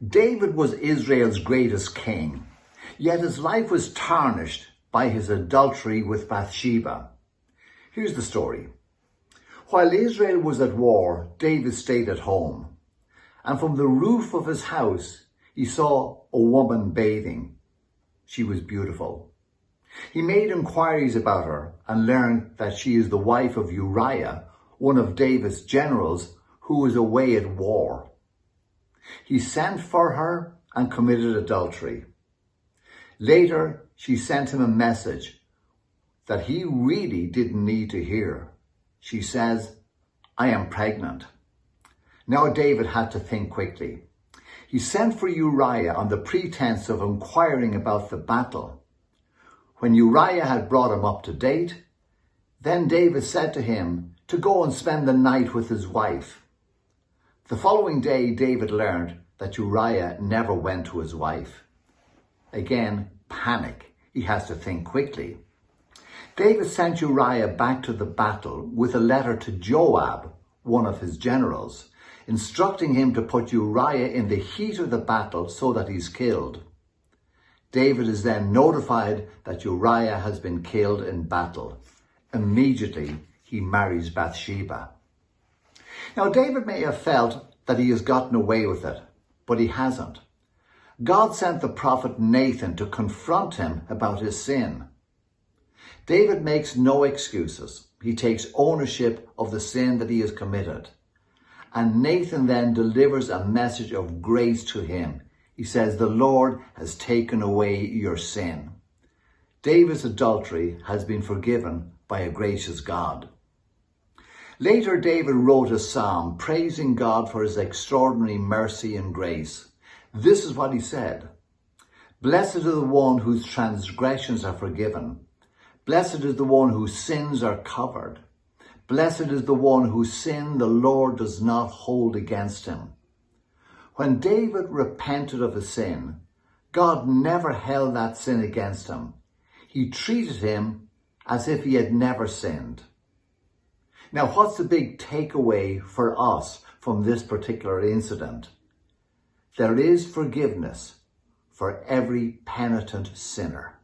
David was Israel's greatest king, yet his life was tarnished by his adultery with Bathsheba. Here's the story. While Israel was at war, David stayed at home, and from the roof of his house, he saw a woman bathing. She was beautiful. He made inquiries about her and learned that she is the wife of Uriah, one of David's generals who was away at war. He sent for her and committed adultery. Later, she sent him a message that he really didn't need to hear. She says, "I am pregnant." Now David had to think quickly. He sent for Uriah on the pretense of inquiring about the battle. When Uriah had brought him up to date, then David said to him to go and spend the night with his wife. The following day, David learned that Uriah never went to his wife. Again, panic. He has to think quickly. David sent Uriah back to the battle with a letter to Joab, one of his generals, instructing him to put Uriah in the heat of the battle so that he's killed. David is then notified that Uriah has been killed in battle. Immediately, he marries Bathsheba. Now, David may have felt that he has gotten away with it, but he hasn't. God sent the prophet Nathan to confront him about his sin. David makes no excuses. He takes ownership of the sin that he has committed. And Nathan then delivers a message of grace to him. He says, "The Lord has taken away your sin." David's adultery has been forgiven by a gracious God. Later, David wrote a psalm praising God for his extraordinary mercy and grace. This is what he said: "Blessed is the one whose transgressions are forgiven. Blessed is the one whose sins are covered. Blessed is the one whose sin the Lord does not hold against him." When David repented of his sin, God never held that sin against him. He treated him as if he had never sinned. Now, what's the big takeaway for us from this particular incident? There is forgiveness for every penitent sinner.